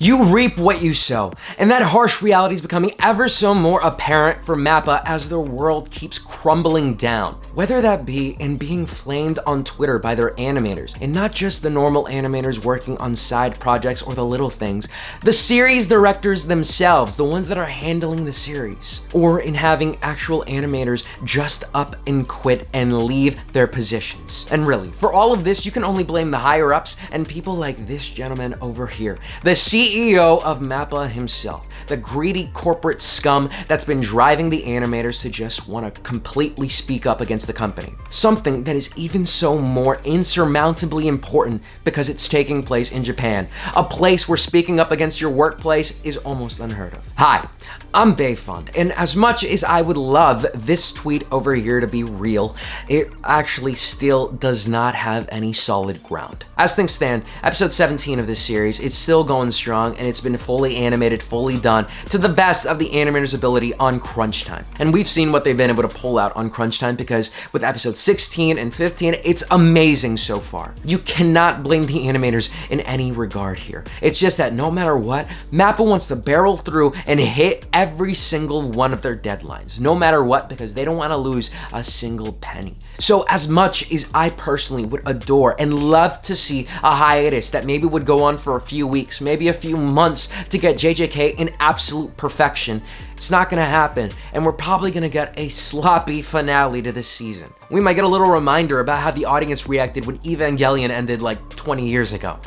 You reap what you sow, and that harsh reality is becoming ever so more apparent for Mappa as their world keeps crumbling down. Whether that be in being flamed on Twitter by their animators, and not just the normal animators working on side projects or the little things, the series directors themselves, the ones that are handling the series, or in having actual animators just up and quit and leave their positions. And really, for all of this, you can only blame the higher ups and people like this gentleman over here, the CEO of Mappa himself, the greedy corporate scum that's been driving the animators to just want to completely speak up against the company. Something that is even so more insurmountably important because it's taking place in Japan, a place where speaking up against your workplace is almost unheard of. Hi, I'm Bayfond, and as much as I would love this tweet over here to be real, it actually still does not have any solid ground. As things stand, episode 17 of this series, it's still going strong, and it's been fully animated, fully done, to the best of the animators' ability on crunch time. And we've seen what they've been able to pull out on crunch time because with episode 16 and 15, it's amazing so far. You cannot blame the animators in any regard here. It's just that no matter what, Mappa wants to barrel through and hit every single one of their deadlines, no matter what, because they don't want to lose a single penny. So as much as I personally would adore and love to see a hiatus that maybe would go on for a few weeks, maybe a few months to get JJK in absolute perfection, it's not gonna happen, and we're probably gonna get a sloppy finale to this season. We might get a little reminder about how the audience reacted when Evangelion ended like 20 years ago.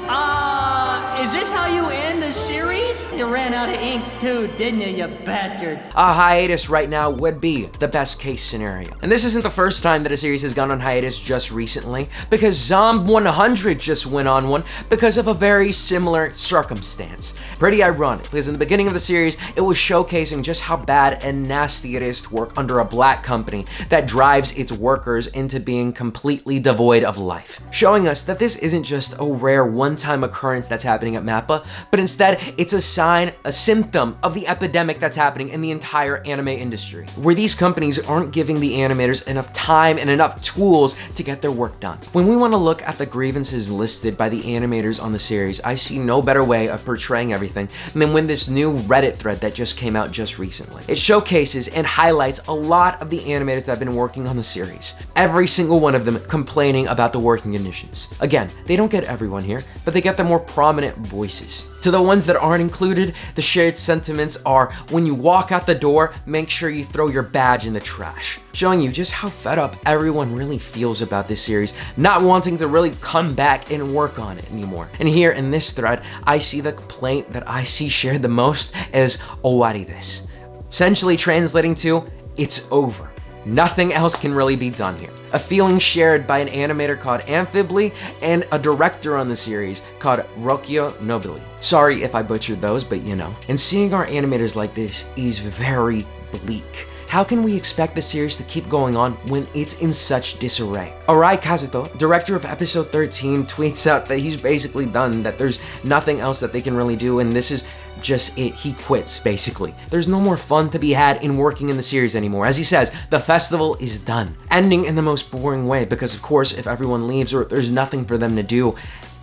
Is this how you end the series? You ran out of ink too, didn't you bastards? A hiatus right now would be the best case scenario. And this isn't the first time that a series has gone on hiatus just recently, because Zom 100 just went on one because of a very similar circumstance. Pretty ironic, because in the beginning of the series, it was showcasing just how bad and nasty it is to work under a black company that drives its workers into being completely devoid of life. Showing us that this isn't just a rare one-time occurrence that's happening at Mappa, but instead it's a sign, a symptom of the epidemic that's happening in the entire anime industry, where these companies aren't giving the animators enough time and enough tools to get their work done. When we want to look at the grievances listed by the animators on the series, I see no better way of portraying everything than when this new Reddit thread that just came out just recently. It showcases and highlights a lot of the animators that have been working on the series. Every single one of them complaining about the working conditions. Again, they don't get everyone here, but they get the more prominent voices. To the ones that aren't included, the shared sentiments are, when you walk out the door, make sure you throw your badge in the trash. Showing you just how fed up everyone really feels about this series, not wanting to really come back and work on it anymore. And here in this thread, I see the complaint that I see shared the most as owari desu. Essentially translating to, it's over. Nothing else can really be done here. A feeling shared by an animator called Amphibly and a director on the series called Rokyo Nobili. Sorry if I butchered those, but you know. And seeing our animators like this is very bleak. How can we expect the series to keep going on when it's in such disarray? Arai Kazuto, director of episode 13, tweets out that he's basically done, that there's nothing else that they can really do, and this is just it. He quits, basically. There's no more fun to be had in working in the series anymore. As he says, the festival is done. Ending in the most boring way, because of course, if everyone leaves or there's nothing for them to do,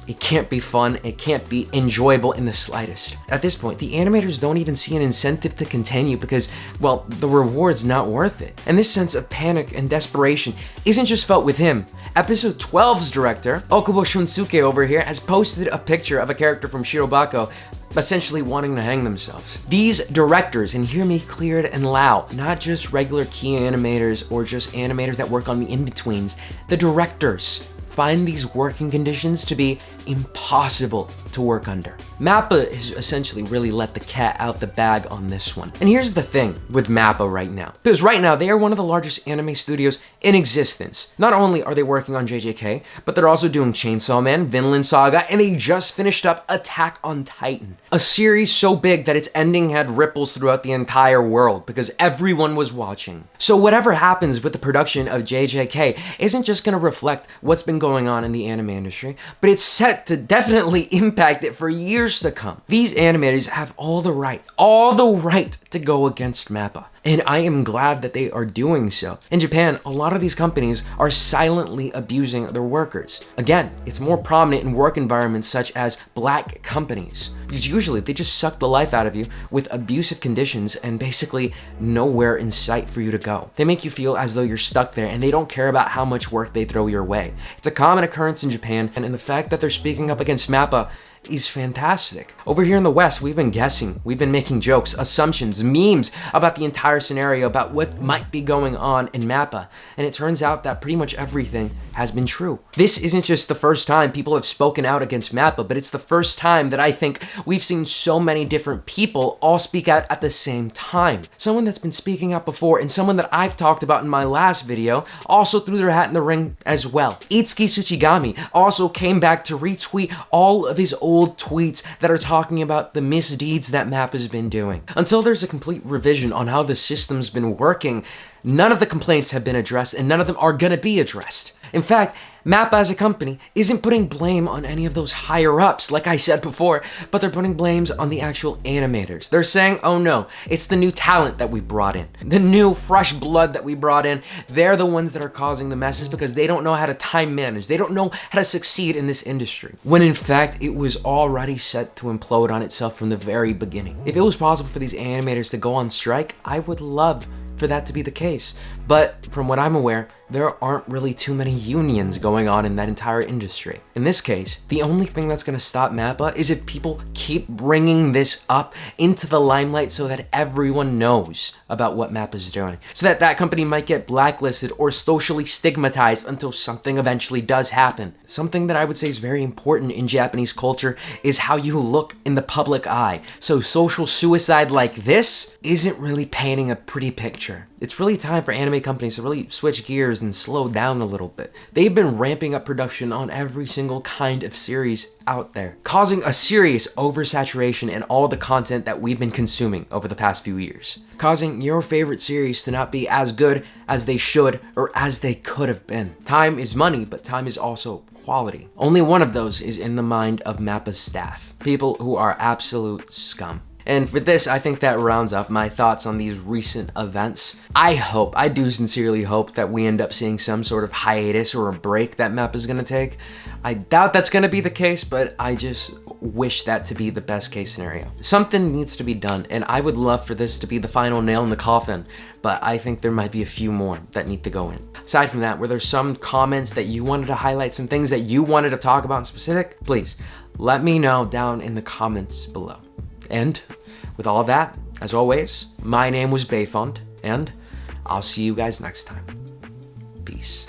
it can't be fun, it can't be enjoyable in the slightest. At this point, the animators don't even see an incentive to continue because, well, the reward's not worth it. And this sense of panic and desperation isn't just felt with him. Episode 12's director, Okubo Shunsuke over here, has posted a picture of a character from Shirobako essentially wanting to hang themselves. These directors, and hear me clear and loud, not just regular key animators or just animators that work on the in-betweens, the directors find these working conditions to be impossible to work under. Mappa has essentially really let the cat out the bag on this one. And here's the thing with Mappa right now. Because right now, they are one of the largest anime studios in existence. Not only are they working on JJK, but they're also doing Chainsaw Man, Vinland Saga, and they just finished up Attack on Titan. A series so big that its ending had ripples throughout the entire world because everyone was watching. So whatever happens with the production of JJK isn't just gonna reflect what's been going on in the anime industry, but it's set to definitely impact it for years to come. These animators have all the right to go against Mappa. And I am glad that they are doing so. In Japan, a lot of these companies are silently abusing their workers. Again, it's more prominent in work environments such as black companies, because usually they just suck the life out of you with abusive conditions and basically nowhere in sight for you to go. They make you feel as though you're stuck there, and they don't care about how much work they throw your way. It's a common occurrence in Japan, and the fact that they're speaking up against Mappa is fantastic. Over here in the West, we've been guessing, we've been making jokes, assumptions, memes about the entire scenario, about what might be going on in Mappa, and it turns out that pretty much everything has been true. This isn't just the first time people have spoken out against Mappa, but it's the first time that I think we've seen so many different people all speak out at the same time. Someone that's been speaking out before, and someone that I've talked about in my last video, also threw their hat in the ring as well. Itsuki Tsuchigami also came back to retweet all of his old tweets that are talking about the misdeeds that Mappa's been doing. Until there's a complete revision on how the system's been working, none of the complaints have been addressed, and none of them are gonna be addressed. In fact, Mappa as a company isn't putting blame on any of those higher ups, like I said before, but they're putting blames on the actual animators. They're saying, oh no, it's the new talent that we brought in, the new fresh blood that we brought in. They're the ones that are causing the messes because they don't know how to time manage. They don't know how to succeed in this industry. When in fact, it was already set to implode on itself from the very beginning. If it was possible for these animators to go on strike, I would love for that to be the case. But from what I'm aware, there aren't really too many unions going on in that entire industry. In this case, the only thing that's gonna stop Mappa is if people keep bringing this up into the limelight so that everyone knows about what Mappa's doing. So that that company might get blacklisted or socially stigmatized until something eventually does happen. Something that I would say is very important in Japanese culture is how you look in the public eye. So social suicide like this isn't really painting a pretty picture. It's really time for anime companies to really switch gears and slow down a little bit. They've been ramping up production on every single kind of series out there, causing a serious oversaturation in all the content that we've been consuming over the past few years, causing your favorite series to not be as good as they should or as they could have been. Time is money, but time is also quality. Only one of those is in the mind of Mappa's staff, people who are absolute scum. And for this, I think that rounds up my thoughts on these recent events. I do sincerely hope that we end up seeing some sort of hiatus or a break that Mappa's gonna take. I doubt that's gonna be the case, but I just wish that to be the best case scenario. Something needs to be done, and I would love for this to be the final nail in the coffin, but I think there might be a few more that need to go in. Aside from that, were there some comments that you wanted to highlight, some things that you wanted to talk about in specific? Please, let me know down in the comments below. And with all of that, as always, my name was Bayfond, and I'll see you guys next time. Peace.